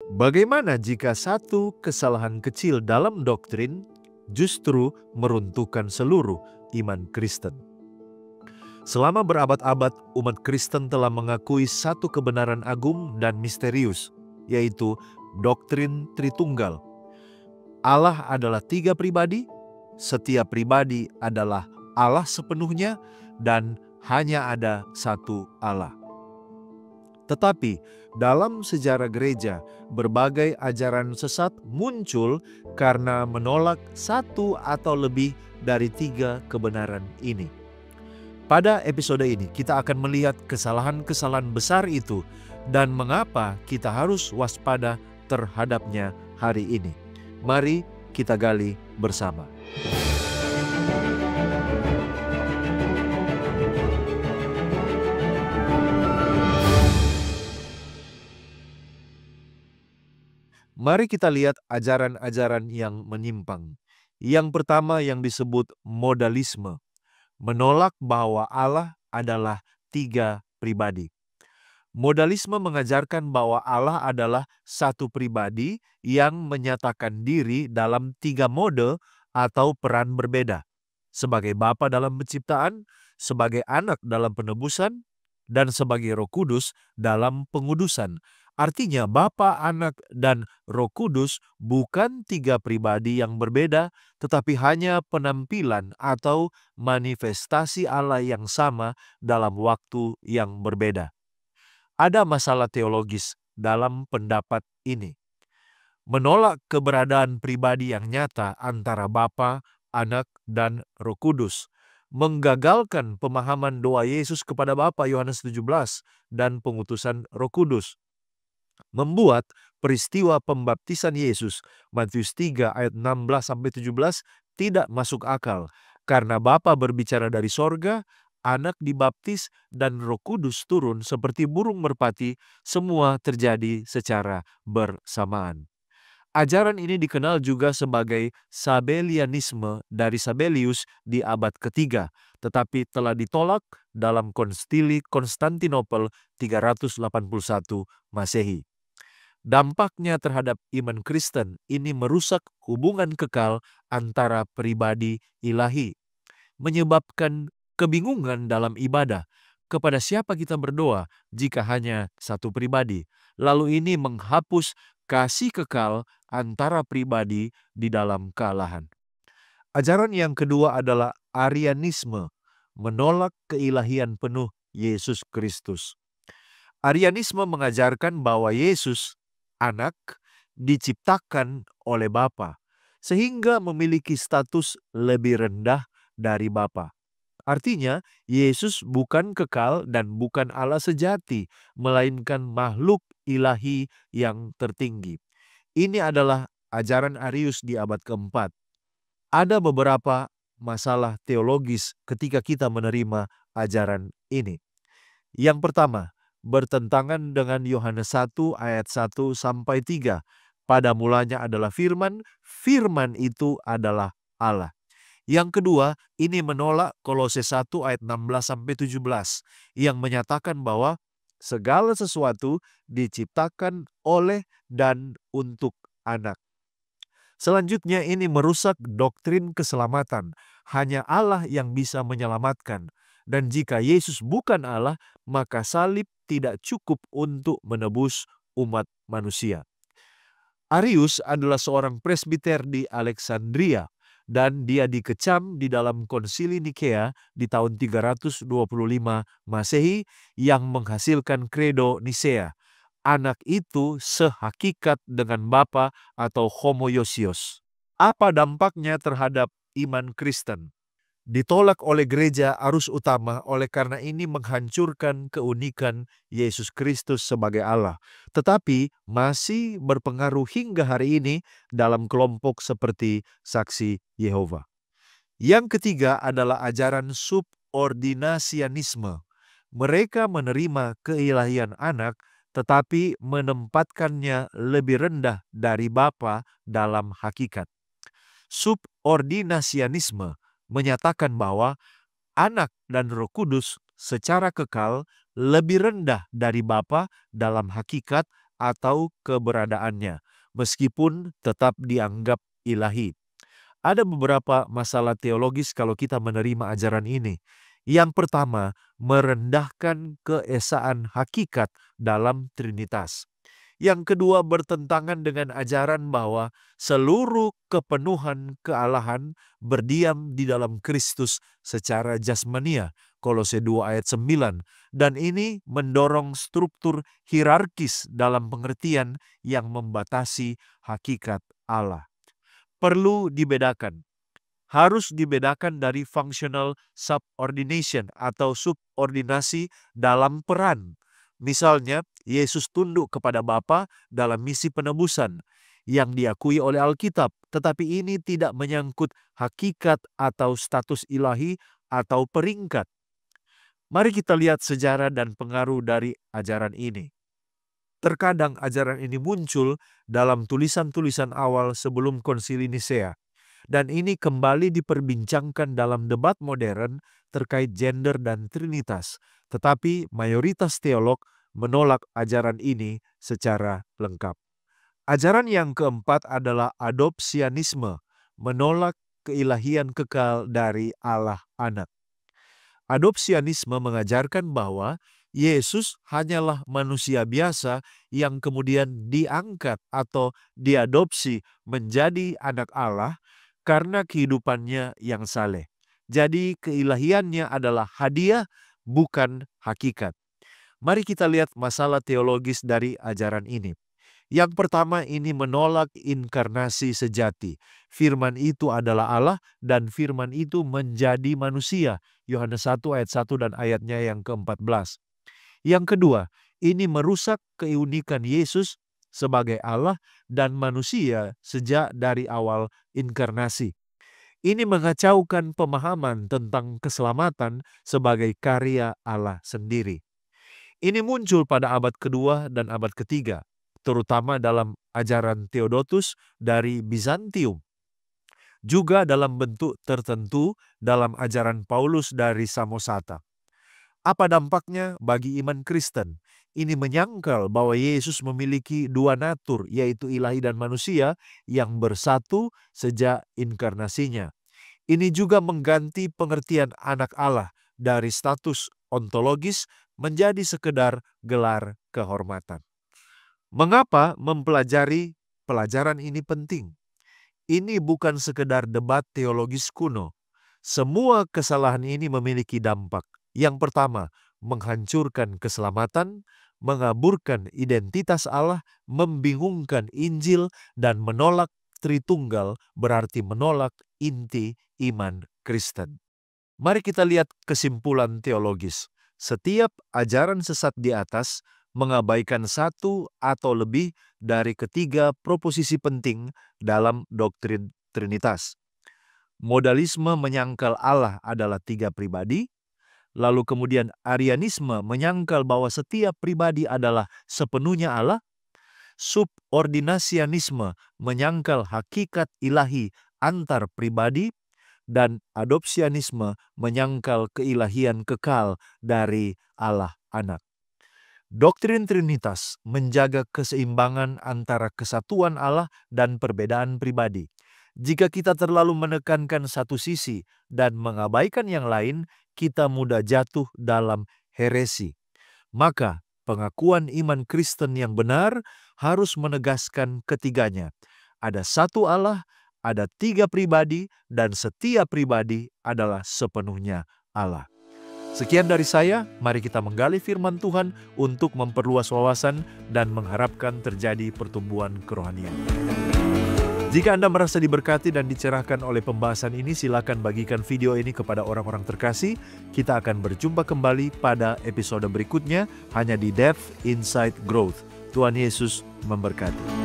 Bagaimana jika satu kesalahan kecil dalam doktrin justru meruntuhkan seluruh iman Kristen? Selama berabad-abad, umat Kristen telah mengakui satu kebenaran agung dan misterius, yaitu doktrin Tritunggal. Allah adalah 3 pribadi, setiap pribadi adalah Allah sepenuhnya, dan hanya ada satu Allah. Tetapi dalam sejarah gereja, berbagai ajaran sesat muncul karena menolak satu atau lebih dari 3 kebenaran ini. Pada episode ini, kita akan melihat kesalahan-kesalahan besar itu dan mengapa kita harus waspada terhadapnya hari ini. Mari kita gali bersama. Mari kita lihat ajaran-ajaran yang menyimpang. Yang pertama yang disebut modalisme, menolak bahwa Allah adalah 3 pribadi. Modalisme mengajarkan bahwa Allah adalah satu pribadi yang menyatakan diri dalam 3 mode atau peran berbeda. Sebagai Bapa dalam penciptaan, sebagai Anak dalam penebusan, dan sebagai Roh Kudus dalam pengudusan. Artinya Bapa, Anak, dan Roh Kudus bukan 3 pribadi yang berbeda, tetapi hanya penampilan atau manifestasi Allah yang sama dalam waktu yang berbeda. Ada masalah teologis dalam pendapat ini. Menolak keberadaan pribadi yang nyata antara Bapa, Anak, dan Roh Kudus, menggagalkan pemahaman doa Yesus kepada Bapa Yohanes 17 dan pengutusan Roh Kudus, membuat peristiwa pembaptisan Yesus Matius 3 ayat 16-17 tidak masuk akal karena Bapa berbicara dari sorga, Anak dibaptis, dan Roh Kudus turun seperti burung merpati, semua terjadi secara bersamaan. Ajaran ini dikenal juga sebagai Sabellianisme dari Sabellius di abad ketiga, tetapi telah ditolak dalam Konsili Konstantinopel 381 Masehi. Dampaknya terhadap iman Kristen ini merusak hubungan kekal antara pribadi ilahi, menyebabkan kebingungan dalam ibadah. Kepada siapa kita berdoa jika hanya satu pribadi? Lalu ini menghapus kasih kekal antara pribadi di dalam kealahan. Ajaran yang kedua adalah Arianisme, menolak keilahian penuh Yesus Kristus. Arianisme mengajarkan bahwa Yesus, Anak, diciptakan oleh Bapa, sehingga memiliki status lebih rendah dari Bapa. Artinya, Yesus bukan kekal dan bukan Allah sejati, melainkan makhluk ilahi yang tertinggi. Ini adalah ajaran Arius di abad keempat. Ada beberapa masalah teologis ketika kita menerima ajaran ini. Yang pertama, bertentangan dengan Yohanes 1 ayat 1-3. Pada mulanya adalah firman, firman itu adalah Allah. Yang kedua, ini menolak Kolose 1 ayat 16-17 yang menyatakan bahwa segala sesuatu diciptakan oleh dan untuk Anak. Selanjutnya ini merusak doktrin keselamatan. Hanya Allah yang bisa menyelamatkan. Dan jika Yesus bukan Allah, maka salib tidak cukup untuk menebus umat manusia. Arius adalah seorang presbiter di Alexandria dan dia dikecam di dalam konsili Nikea di tahun 325 Masehi yang menghasilkan kredo Nisea. Anak itu sehakikat dengan Bapa atau homoiousios. Apa dampaknya terhadap iman Kristen? Ditolak oleh gereja arus utama oleh karena ini menghancurkan keunikan Yesus Kristus sebagai Allah. Tetapi masih berpengaruh hingga hari ini dalam kelompok seperti Saksi Yehova. Yang ketiga adalah ajaran subordinasianisme. Mereka menerima keilahian Anak tetapi menempatkannya lebih rendah dari Bapa dalam hakikat. Subordinasianisme menyatakan bahwa Anak dan Roh Kudus secara kekal lebih rendah dari Bapa dalam hakikat atau keberadaannya, meskipun tetap dianggap ilahi. Ada beberapa masalah teologis kalau kita menerima ajaran ini. Yang pertama, merendahkan keesaan hakikat dalam Trinitas. Yang kedua, bertentangan dengan ajaran bahwa seluruh kepenuhan kealahan berdiam di dalam Kristus secara jasmania, Kolose 2 ayat 9. Dan ini mendorong struktur hierarkis dalam pengertian yang membatasi hakikat Allah. Perlu dibedakan. Harus dibedakan dari functional subordination atau subordinasi dalam peran. Misalnya, Yesus tunduk kepada Bapa dalam misi penebusan yang diakui oleh Alkitab, tetapi ini tidak menyangkut hakikat atau status ilahi atau peringkat. Mari kita lihat sejarah dan pengaruh dari ajaran ini. Terkadang ajaran ini muncul dalam tulisan-tulisan awal sebelum Konsili Nisea. Dan ini kembali diperbincangkan dalam debat modern terkait gender dan trinitas. Tetapi mayoritas teolog menolak ajaran ini secara lengkap. Ajaran yang keempat adalah adopsianisme, menolak keilahian kekal dari Allah Anak. Adopsianisme mengajarkan bahwa Yesus hanyalah manusia biasa yang kemudian diangkat atau diadopsi menjadi anak Allah karena kehidupannya yang saleh. Jadi keilahiannya adalah hadiah, bukan hakikat. Mari kita lihat masalah teologis dari ajaran ini. Yang pertama, ini menolak inkarnasi sejati. Firman itu adalah Allah dan firman itu menjadi manusia. Yohanes 1 ayat 1 dan ayatnya yang ke-14. Yang kedua, ini merusak keunikan Yesus sebagai Allah dan manusia sejak dari awal inkarnasi. Ini mengacaukan pemahaman tentang keselamatan sebagai karya Allah sendiri. Ini muncul pada abad kedua dan abad ketiga, terutama dalam ajaran Theodotus dari Bizantium. Juga dalam bentuk tertentu dalam ajaran Paulus dari Samosata. Apa dampaknya bagi iman Kristen? Ini menyangkal bahwa Yesus memiliki dua natur, yaitu ilahi dan manusia, yang bersatu sejak inkarnasinya. Ini juga mengganti pengertian anak Allah dari status ontologis menjadi sekedar gelar kehormatan. Mengapa mempelajari pelajaran ini penting? Ini bukan sekedar debat teologis kuno. Semua kesalahan ini memiliki dampak. Yang pertama, menghancurkan keselamatan, mengaburkan identitas Allah, membingungkan Injil, dan menolak Tritunggal, berarti menolak inti iman Kristen. Mari kita lihat kesimpulan teologis. Setiap ajaran sesat di atas mengabaikan satu atau lebih dari ketiga proposisi penting dalam doktrin Trinitas. Modalisme menyangkal Allah adalah tiga pribadi, lalu kemudian Arianisme menyangkal bahwa setiap pribadi adalah sepenuhnya Allah. Subordinasianisme menyangkal hakikat ilahi antar pribadi, dan adopsianisme menyangkal keilahian kekal dari Allah Anak. Doktrin Trinitas menjaga keseimbangan antara kesatuan Allah dan perbedaan pribadi. Jika kita terlalu menekankan satu sisi dan mengabaikan yang lain, kita mudah jatuh dalam heresi. Maka pengakuan iman Kristen yang benar harus menegaskan ketiganya. Ada satu Allah, ada tiga pribadi, dan setiap pribadi adalah sepenuhnya Allah. Sekian dari saya, mari kita menggali firman Tuhan untuk memperluas wawasan dan mengharapkan terjadi pertumbuhan kerohanian. Jika Anda merasa diberkati dan dicerahkan oleh pembahasan ini, silakan bagikan video ini kepada orang-orang terkasih. Kita akan berjumpa kembali pada episode berikutnya hanya di Depth Insight Growth. Tuhan Yesus memberkati.